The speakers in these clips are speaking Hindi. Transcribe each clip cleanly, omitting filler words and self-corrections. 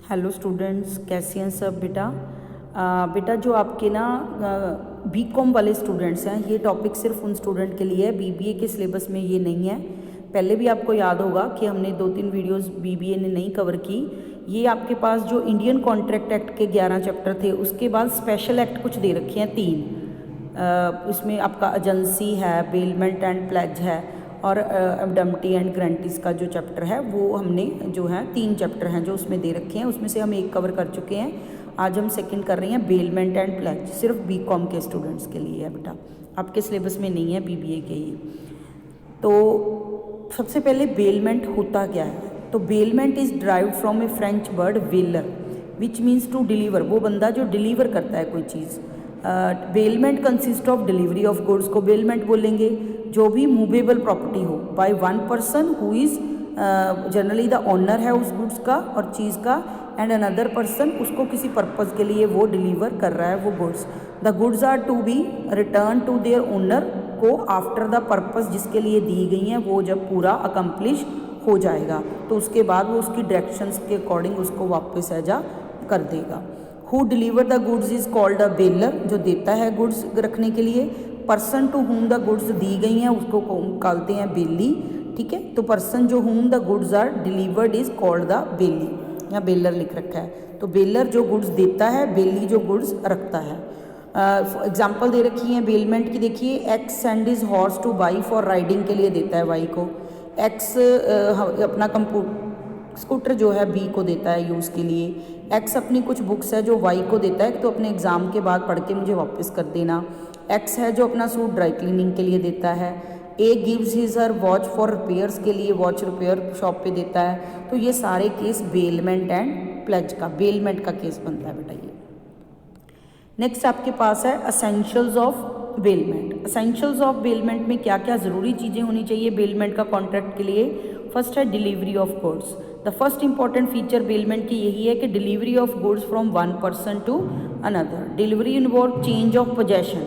हेलो स्टूडेंट्स, कैसे हैं सब बेटा। बेटा जो आपके ना बीकॉम वाले स्टूडेंट्स हैं, ये टॉपिक सिर्फ उन स्टूडेंट के लिए है, बीबीए के सिलेबस में ये नहीं है। पहले भी आपको याद होगा कि हमने 2-3 वीडियोस बीबीए ने नहीं कवर की। ये आपके पास जो इंडियन कॉन्ट्रैक्ट एक्ट के 11 चैप्टर थे, उसके बाद स्पेशल एक्ट कुछ दे रखे हैं 3। इसमें आपका एजेंसी है, बेलमेंट एंड प्लेज है, और एबडम्टी एंड ग्रांटीज का जो चैप्टर है वो हमने जो है 3 चैप्टर हैं जो उसमें दे रखे हैं, उसमें से हम एक कवर कर चुके हैं। आज हम सेकंड कर रहे हैं बेलमेंट एंड प्लेज, सिर्फ बीकॉम के स्टूडेंट्स के लिए है बेटा, आपके सिलेबस में नहीं है बीबीए के ये। तो सबसे पहले बेलमेंट होता क्या है, तो bailment is derived from a French word वेलर विच मीन्स टू डिलीवर, वो बंदा जो डिलीवर करता है कोई चीज़। Bailment consist of delivery of goods को बेलमेंट बोलेंगे, जो भी मूवेबल प्रॉपर्टी हो by one person who is generally the owner है उस गुड्स का और चीज़ का, एंड अनदर पर्सन उसको किसी पर्पज़ के लिए वो डिलीवर कर रहा है वो goods. The goods are to be return to their owner को आफ्टर द पर्पज़ जिसके लिए दी गई हैं वो जब पूरा अकम्प्लिश हो जाएगा, तो उसके बाद वो उसकी डायरेक्शंस के अकॉर्डिंग उसको वापस ऐजा कर देगा। Who deliver the goods is called a bailor, जो देता है गुड्स रखने के लिए। Person to whom the goods दी गई हैं उसको कहते हैं बेली, ठीक है। तो पर्सन जो whom the goods are delivered is called the bailee, यहाँ बेलर लिख रखा है। तो बेलर जो गुड्स देता है, बेली जो गुड्स रखता है। एग्जाम्पल दे रखी है बेलमेंट की, देखिए x send is horse two by for riding के लिए देता है वाई को। एक्स अपना स्कूटर जो है बी को देता है यूज़ के लिए। एक्स अपनी कुछ बुक्स है जो वाई को देता है, तो अपने एग्ज़ाम के बाद पढ़ के मुझे वापस कर देना। एक्स है जो अपना सूट ड्राई क्लीनिंग के लिए देता है। A gives his her watch for repairs के लिए वॉच रिपेयर शॉप पे देता है। तो ये सारे केस बेलमेंट एंड प्लेज का, बेलमेंट का केस बनता है बेटा ये। नेक्स्ट आपके पास है essentials of bailment. Essentials of bailment में क्या क्या ज़रूरी चीज़ें होनी चाहिए बेलमेंट का कॉन्ट्रैक्ट के लिए। फर्स्ट है delivery of goods. The first important feature bailment की यही है कि delivery of goods from one person to another. Delivery involve change of possession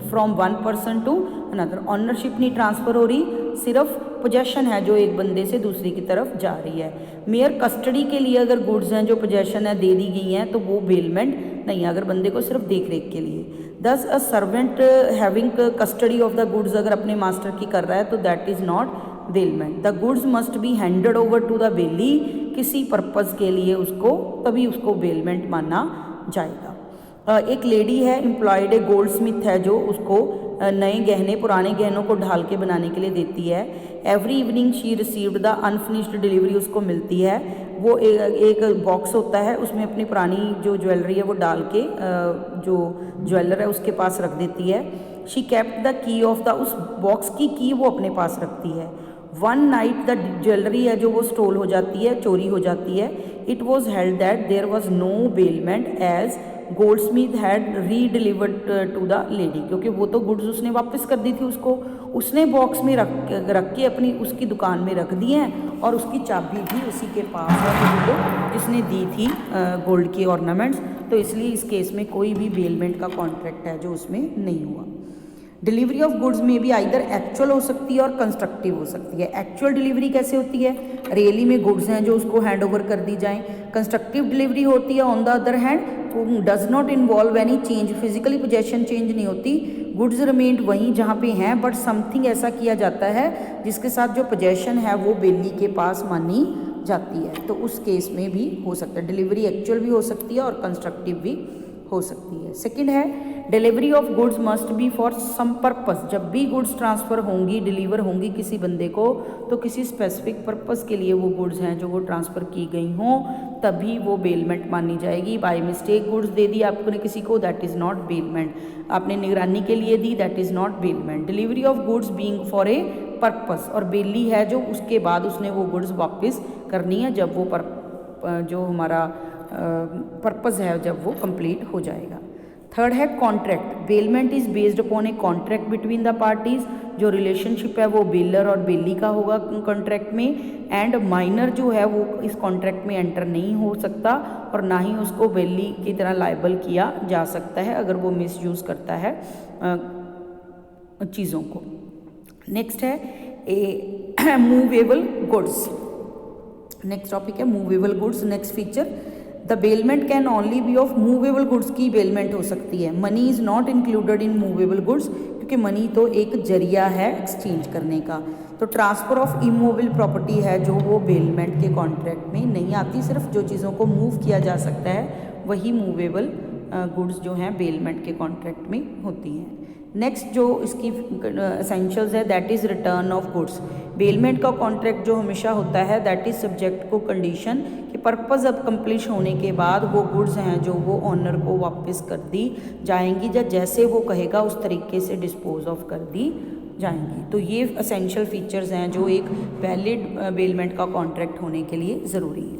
from one person to another. Ownership नहीं ट्रांसफ़र हो रही, सिर्फ पोजेशन है जो एक बंदे से दूसरी की तरफ जा रही है। मेयर कस्टडी के लिए अगर गुड्स हैं जो पोजेशन है दे दी गई हैं तो वो बेलमेंट नहीं है, अगर बंदे को सिर्फ देख रेख के लिए। Thus a servant having custody of the goods अगर अपने मास्टर की कर रहा है तो that is not bailment. The goods must be handed over to the bailee, किसी पर्पज़ के लिए उसको, तभी उसको बेलमेंट माना जाएगा। एक लेडी है एम्प्लॉयड, एक गोल्ड स्मिथ है जो उसको नए गहने पुराने गहनों को ढाल के बनाने के लिए देती है। Every evening she received the unfinished delivery, उसको मिलती है। वो एक बॉक्स होता है, उसमें अपनी पुरानी जो ज्वेलरी है वो डाल के जो ज्वेलर है उसके पास रख देती है। She kept the key of the, उस बॉक्स की वो अपने पास रखती है। वन नाइट द ज्वेलरी है जो वो स्टोल हो जाती है, चोरी हो जाती है। It was held that there was no bailment as goldsmith had redelivered to the lady, क्योंकि वो तो गुड्स उसने वापस कर दी थी उसको, उसने बॉक्स में रख के अपनी उसकी दुकान में रख दी हैं, और उसकी चाबी भी उसी के पास है जिसने दी थी गोल्ड की ऑर्नामेंट्स। तो इसलिए इस केस में कोई भी बेलमेंट का कॉन्ट्रैक्ट है जो उसमें नहीं हुआ। डिलीवरी ऑफ गुड्स में भी आइदर एक्चुअल हो सकती है और कंस्ट्रक्टिव हो सकती है। एक्चुअल डिलीवरी कैसे होती है, रियली में गुड्स हैं जो उसको हैंड ओवर कर दी जाएं। कंस्ट्रक्टिव डिलीवरी होती है on the other hand does not involve any change, physically possession change नहीं होती, गुड्स रिमेंड वहीं जहाँ पे हैं, बट समथिंग ऐसा किया जाता है जिसके साथ जो पोजेशन है वो बेली के पास मानी जाती है। तो उस केस में भी हो सकता है, डिलीवरी एक्चुअल भी हो सकती है और कंस्ट्रक्टिव भी हो सकती है। सेकंड है delivery of goods must be for some purpose. जब भी गुड्स ट्रांसफ़र होंगी, डिलीवर होंगी किसी बंदे को, तो किसी स्पेसिफिक पर्पस के लिए वो गुड्स हैं जो वो ट्रांसफ़र की गई हों, तभी वो बेलमेंट मानी जाएगी। बाय मिस्टेक गुड्स दे दी आपने किसी को, दैट इज़ नॉट बेलमेंट। आपने निगरानी के लिए दी, that is not bailment. Delivery of goods being for a purpose, और बेली है जो उसके बाद उसने वो गुड्स वापस करनी है जब वो जो हमारा पर्पज़ है जब वो कंप्लीट हो जाएगा। थर्ड है contract. Bailment is based upon a contract between the parties, जो रिलेशनशिप है वो बेलर और बेली का होगा कॉन्ट्रैक्ट में। एंड माइनर जो है वो इस कॉन्ट्रैक्ट में एंटर नहीं हो सकता, और ना ही उसको बेली की तरह लायबल किया जा सकता है अगर वो मिसयूज़ करता है चीज़ों को। नेक्स्ट है a movable goods. Next topic है movable goods. Next feature the bailment can only be of movable goods की बेलमेंट हो सकती है। Money is not included in movable goods, क्योंकि मनी तो एक जरिया है एक्सचेंज करने का। तो ट्रांसफ़र ऑफ इमूवेबल प्रॉपर्टी है जो वो बेलमेंट के कॉन्ट्रैक्ट में नहीं आती। सिर्फ जो चीज़ों को मूव किया जा सकता है वही मूवेबल गुड्स जो हैं बेलमेंट के कॉन्ट्रैक्ट में होती हैं। नेक्स्ट जो इसकी एसेंशियल्स है that is return of goods. Bailment का कॉन्ट्रैक्ट जो हमेशा होता है दैट इज़ सब्जेक्ट को कंडीशन कि पर्पज़ अब कंप्लीट होने के बाद वो गुड्स हैं जो वो ऑनर को वापस कर दी जाएंगी, या जैसे वो कहेगा उस तरीके से डिस्पोज ऑफ कर दी जाएंगी। तो ये एसेंशियल फीचर्स हैं जो एक वैलिड बेलमेंट का कॉन्ट्रैक्ट होने के लिए ज़रूरी है।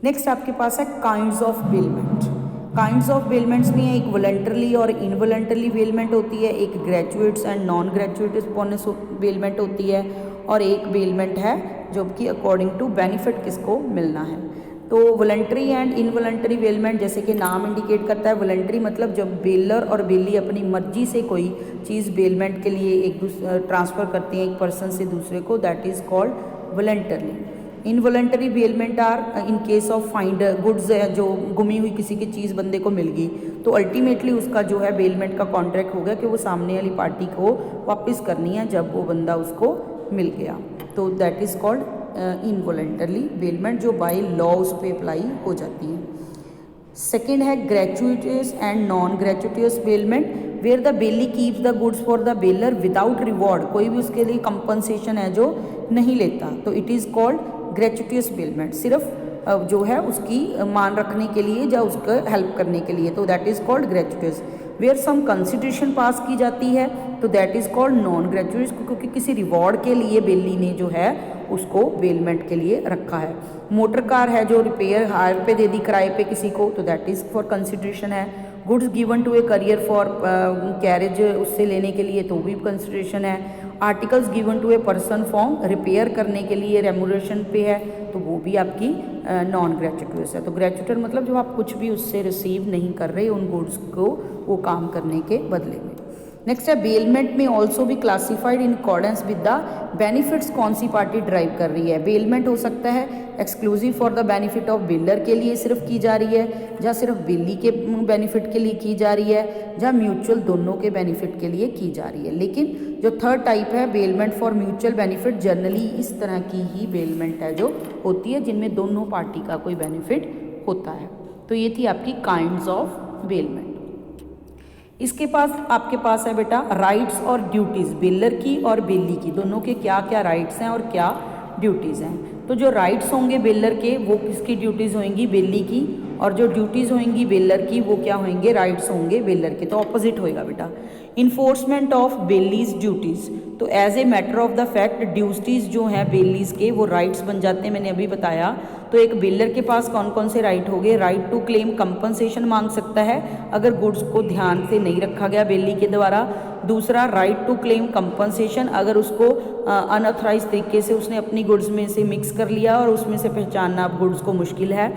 नेक्स्ट आपके पास है kinds of bailment. Kinds of bailments में एक वॉलंटरली और इनवॉलंटरली बेलमेंट होती है, एक gratuitous and non gratuitous bonus bailment होती है, और एक बेलमेंट है जो कि अकॉर्डिंग टू बेनिफिट किसको मिलना है। तो वॉलंटरी एंड इनवॉलंटरी बेलमेंट जैसे कि नाम इंडिकेट करता है, वॉलंटरी मतलब जब बेलर और बेली अपनी मर्जी से कोई चीज़ बेलमेंट के लिए एक दूसरे ट्रांसफ़र करते हैं एक पर्सन से दूसरे को, that is called voluntarily. Involuntary bailment are in case of find goods, जो गुमी हुई किसी की चीज़ बंदे को मिल गई तो अल्टीमेटली उसका जो है बेलमेंट का कॉन्ट्रैक्ट हो गया कि वो सामने वाली पार्टी को वापस करनी है जब वो बंदा उसको मिल गया। तो that is called involuntarily bailment जो बाय लॉ उस पर अप्लाई हो जाती है। सेकेंड है gratuitous and non gratuitous bailment where the bailee keeps the goods for the bailor without reward. कोई भी उसके लिए कंपनसेशन है जो नहीं लेता, तो इट इज़ कॉल्ड ग्रेचुइटियस बेलमेंट। सिर्फ जो है उसकी मान रखने के लिए या उसका हेल्प करने के लिए, तो that is called gratuitous. Where some consideration pass की जाती है तो that is called non gratuitous, क्योंकि किसी रिवॉर्ड के लिए बेली ने जो है उसको बेलमेंट के लिए रखा है। मोटर कार है जो रिपेयर हायर पे दे दी किराए पे किसी को, तो दैट इज़ फॉर कंसिडरेशन है। Goods given to a carrier for carriage उससे लेने के लिए तो भी कंसिडरेशन है। Articles given to a person form repair करने के लिए रेमुनरेशन पे है, तो वो भी आपकी नॉन ग्रेचुइटियस है। तो ग्रेचुइटर मतलब जब आप कुछ भी उससे रिसीव नहीं कर रहे उन गुड्स को वो काम करने के बदले में। नेक्स्ट है बेलमेंट में ऑल्सो भी classified in accordance with the benefits कौन सी पार्टी ड्राइव कर रही है। बेलमेंट हो सकता है exclusive for the benefit of baler के लिए सिर्फ की जा रही है, या सिर्फ बेली के बेनिफिट के लिए की जा रही है, या म्यूचुअल दोनों के बेनिफिट के लिए की जा रही है। लेकिन जो थर्ड टाइप है bailment for mutual benefit, generally इस तरह की ही बेलमेंट है जो होती है जिनमें दोनों पार्टी का कोई बेनिफिट होता है। तो ये थी आपकी काइंड्स ऑफ बेलमेंट। इसके पास आपके पास है बेटा राइट्स और ड्यूटीज़, बेलर की और बेली की, दोनों के क्या क्या राइट्स हैं और क्या ड्यूटीज़ हैं। तो जो राइट्स होंगे बेलर के वो किसकी ड्यूटीज़ होंगी, बेली की, और जो ड्यूटीज़ होंगी बेलर की वो क्या होंगे, राइट्स होंगे बेलर के। तो ऑपोजिट होएगा बेटा। इन्फोर्समेंट ऑफ बेलीज ड्यूटीज़, तो as a matter of the fact duties जो हैं बेलीज के वो राइट्स बन जाते हैं, मैंने अभी बताया। तो एक बेलर के पास कौन कौन से राइट हो गए, राइट टू क्लेम कंपनसेशन मांग सकता है अगर गुड्स को ध्यान से नहीं रखा गया बेली के द्वारा। दूसरा राइट टू क्लेम कंपनसेशन अगर उसको अनऑथराइज तरीके से उसने अपनी गुड्स में से मिक्स कर लिया और उसमें से पहचानना अब गुड्स को मुश्किल है।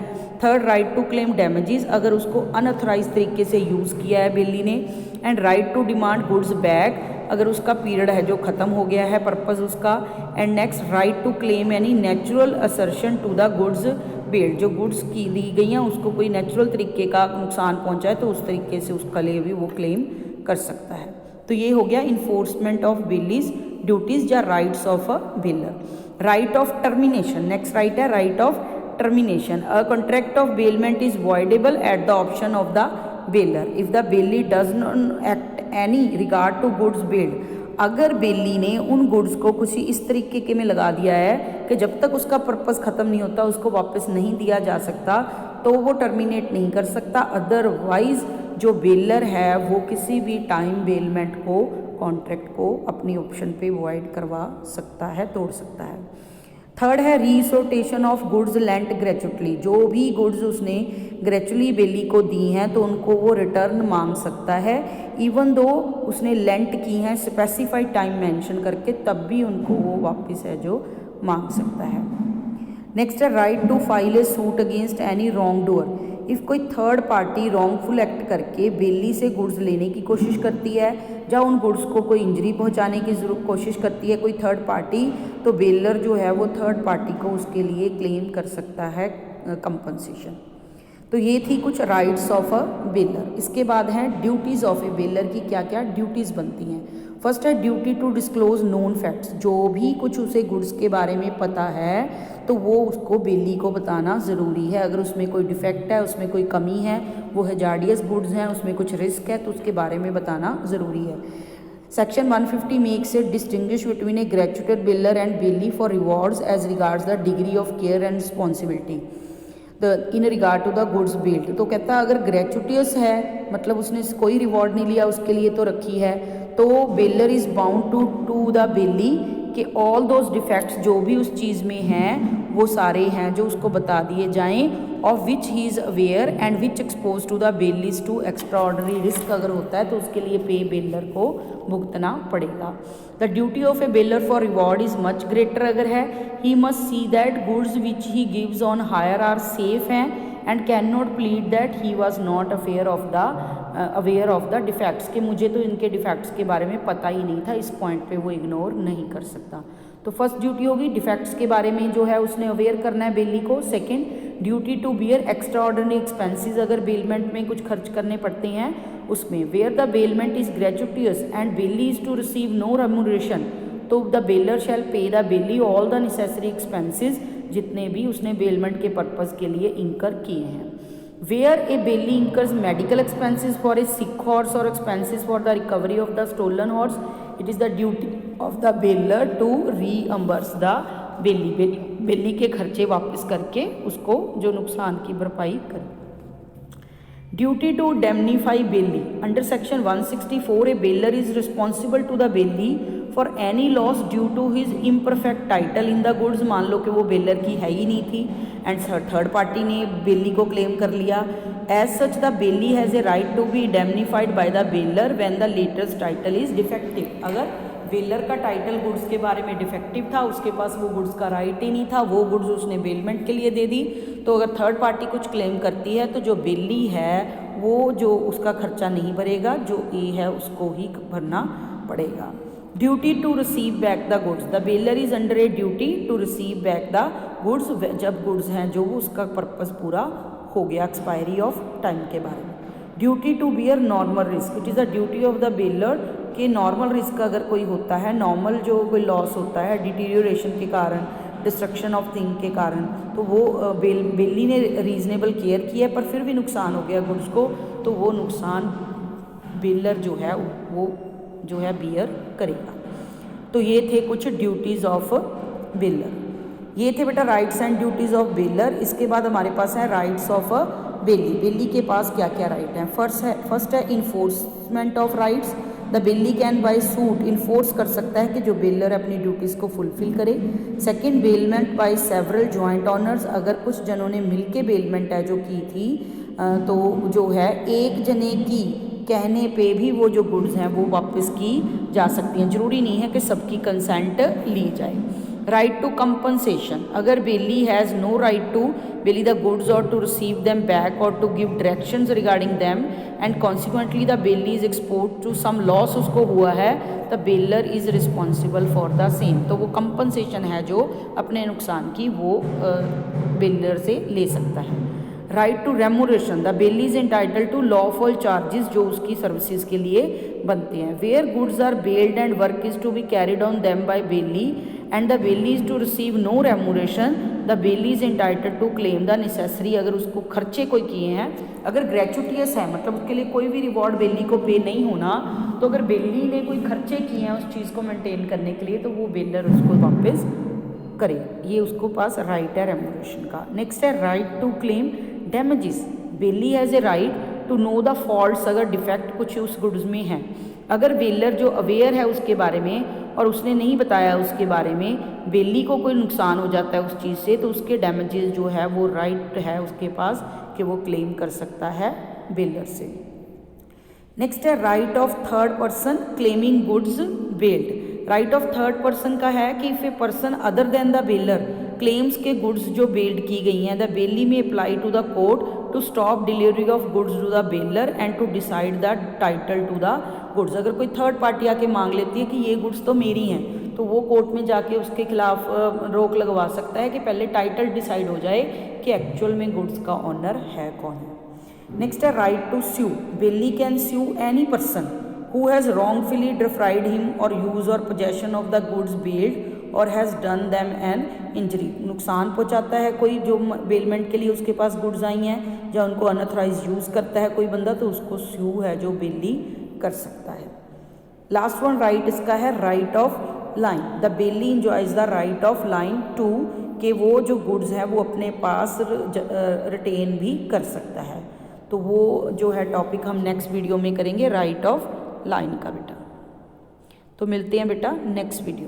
Third right to claim damages अगर उसको अनऑथराइज तरीके से यूज़ किया है बेली ने। And right to demand goods back अगर उसका पीरियड है जो ख़त्म हो गया है पर्पज़ उसका। And next right to claim यानी natural assertion to the goods bailed, जो गुड्स की दी गई हैं उसको कोई नेचुरल तरीके का नुकसान पहुंचा है तो उस तरीके से उसका लिए भी वो क्लेम कर सकता है। तो ये हो गया इन्फोर्समेंट ऑफ बेलीज ड्यूटीज़ या rights of a bailor. Right of termination, next right है right of termination. A contract of bailment is voidable at the option of the bailor if the bailee does not act any regard to goods bailed. अगर बेली ने उन गुड्स को कुछ इस तरीके के में लगा दिया है कि जब तक उसका पर्पस ख़त्म नहीं होता उसको वापस नहीं दिया जा सकता तो वो टर्मिनेट नहीं कर सकता। अदरवाइज जो बेलर है वो किसी भी टाइम बेलमेंट को कॉन्ट्रैक्ट को अपनी ऑप्शन पे वॉइड करवा सकता है, तोड़ सकता है। थर्ड है रीसोटेशन ऑफ गुड्स लेंट ग्रेचुअटली, जो भी गुड्स उसने ग्रेचुअली बेली को दी हैं तो उनको वो रिटर्न मांग सकता है इवन दो उसने लेंट की हैं स्पेसिफाइड टाइम मेंशन करके, तब भी उनको वो वापस है जो मांग सकता है। नेक्स्ट है right to file a suit against any wrongdoer. If कोई थर्ड पार्टी रॉन्गफुल एक्ट करके बेली से गुड्स लेने की कोशिश करती है या उन गुड्स को कोई इंजरी पहुंचाने की कोशिश करती है कोई थर्ड पार्टी, तो बेलर जो है वो थर्ड पार्टी को उसके लिए क्लेम कर सकता है कंपनसेशन। तो ये थी कुछ राइट्स ऑफ अ बेलर। इसके बाद हैं ड्यूटीज़ ऑफ ए बेलर की क्या क्या ड्यूटीज़ बनती हैं। फर्स्ट है duty to disclose known facts, जो भी कुछ उसे गुड्स के बारे में पता है तो वो उसको बेली को बताना ज़रूरी है। अगर उसमें कोई डिफेक्ट है, उसमें कोई कमी है, वो हैजार्डियस गुड्स हैं, उसमें कुछ रिस्क है, तो उसके बारे में बताना ज़रूरी है। Section 150 makes it distinguish between a graduated bailor and bailee for rewards as regards the degree of care and responsibility in regard to the goods bailed. तो कहता है अगर ग्रेचुटियस है, मतलब उसने कोई रिवॉर्ड नहीं लिया, उसके लिए तो रखी है, तो bailor is bound to the bailee कि ऑल दोज डिफेक्ट्स जो भी उस चीज़ में हैं वो सारे हैं जो उसको बता दिए जाएं, of which he is aware and which expose to the bailees to extraordinary risk अगर होता है तो उसके लिए पे बेलर को भुगतना पड़ेगा। The duty of a bailor for reward is much greater अगर है, he must see that goods which he gives on hire are safe हैं and cannot plead that he was not aware of the defects, कि मुझे तो इनके डिफेक्ट्स के बारे में पता ही नहीं था, इस पॉइंट पे वो इग्नोर नहीं कर सकता। तो फर्स्ट ड्यूटी होगी डिफेक्ट्स के बारे में जो है उसने अवेयर करना है बेली को। Second, duty to bear extraordinary expenses, अगर बेलमेंट में कुछ खर्च करने पड़ते हैं उसमें। Where the bailment is gratuitous and bailee is to receive no remuneration, तो the bailor shall pay the bailee all the necessary expenses, जितने भी उसने बेलमेंट के पर्पज़ के लिए इंकर किए हैं। Where a bailee incurs medical expenses for a sick horse और expenses for the recovery of the stolen horse, it is the duty of the bailor to reimburse the bailee के खर्चे वापस करके उसको जो नुकसान की भरपाई करे। Duty to indemnify bailee, under section 164 a bailor is responsible to the bailee for any loss due to his imperfect title in the goods. मान लो कि वो बेलर की है ही नहीं थी एंड थर्ड पार्टी ने बेली को क्लेम कर लिया। As such the bailee has a right to be indemnified by the bailor when the latest title is defective. अगर बेलर का टाइटल गुड्स के बारे में डिफेक्टिव था, उसके पास वो गुड्स का राइट ही नहीं था, वो गुड्स उसने बेलमेंट के लिए दे दी, तो अगर थर्ड पार्टी कुछ क्लेम करती है तो जो बेली है वो जो उसका खर्चा नहीं भरेगा, जो ए है उसको ही भरना पड़ेगा। Duty to receive back the goods, the bailor is under a duty to receive back the goods, जब गुड्स हैं जो उसका पर्पज़ पूरा हो गया एक्सपायरी ऑफ टाइम के बारे में। Duty to bear normal risk, it is the duty of the bailor कि नॉर्मल रिस्क अगर कोई होता है, नॉर्मल जो कोई लॉस होता है डिटीरियोरेशन के कारण, डिस्ट्रक्शन ऑफ थिंग के कारण, तो वो बेली ने रीजनेबल केयर किया पर फिर भी नुकसान हो गया गुड्स को, तो वो नुकसान बेलर जो है वो जो है बियर करेगा। तो ये थे कुछ ड्यूटीज़ ऑफ बेलर। ये थे बेटा rights and duties of baler. इसके बाद हमारे पास है राइट्स ऑफ बेली। बेली के पास क्या क्या राइट हैं। फर्स्ट है enforcement of rights. The belly can buy suit enforce कर सकता है कि जो बेलर अपनी ड्यूटीज़ को फुलफिल करे। Second, bailment by several joint honours, अगर कुछ जनों ने मिलके बेलमेंट है जो की थी तो जो है एक जने की कहने पे भी वो जो गुड्स हैं वो वापस की जा सकती हैं, ज़रूरी नहीं है कि सबकी कंसेंट ली जाए। राइट टू कंपनसेशन, अगर bailee has no right to bailee the goods और टू रिसीव दैम बैक और to give directions regarding them and consequently the bailee is expose to some loss उसको हुआ है, the bailor is responsible for the same. तो वो कंपनसेशन है जो अपने नुकसान की वो बेलर से ले सकता है। Right to remuneration, the bailee is entitle to lawful charges जो उसकी सर्विसेज के लिए बनते हैं। Where goods are bailed and work is to be carried on them by bailee and the bailee is to receive no remuneration, the bailee is entitle to claim the necessary, अगर उसको खर्चे कोई किए हैं, अगर ग्रेचुटियस है मतलब उसके लिए कोई भी रिवॉर्ड बेली को पे नहीं होना, तो अगर बेली ने कोई खर्चे किए हैं उस चीज़ को मेंटेन करने के लिए तो वो बेलर उसको वापस करे, ये उसको पास राइट है रेम्यूनरेशन का। नेक्स्ट है right to claim damages, bailee has a right to know the faults, अगर डिफेक्ट कुछ उस गुड्स में है, अगर बेलर जो अवेयर है उसके बारे में और उसने नहीं बताया उसके बारे में, बेली को कोई नुकसान हो जाता है उस चीज़ से, तो उसके डैमेजेस जो है वो राइट है उसके पास कि वो क्लेम कर सकता है बेलर से। नेक्स्ट है right of third person claiming goods bailed. Right of third person का है कि if a person other than the bailor claims के गुड्स जो बेल्ड की गई हैं, the bailee may apply to the court to stop delivery of goods to the bailor and to decide the title to the goods. अगर कोई थर्ड पार्टी आके मांग लेती है कि ये गुड्स तो मेरी हैं, तो वो कोर्ट में जाके उसके खिलाफ रोक लगवा सकता है कि पहले टाइटल डिसाइड हो जाए कि एक्चुअल में गुड्स का ऑनर है कौन है। नेक्स्ट है right to sue. Bailee can sue any person who has wrongfully defrauded him or use or possession of the goods bailed or has done them an injury। नुकसान पहुंचाता है कोई जो बेलमेंट के लिए उसके पास गुड्स आई हैं या उनको अनऑथराइज यूज़ करता है कोई बंदा, तो उसको स्यू है जो बेली कर सकता है। लास्ट वन राइट इसका है right of lien. The bailee enjoys the right of lien too, कि वो जो गुड्स हैं वो अपने पास रिटेन भी कर सकता है। तो वो जो है टॉपिक हम नेक्स्ट वीडियो में करेंगे, राइट ऑफ लाइन का बेटा। तो मिलते हैं बेटा नेक्स्ट वीडियो।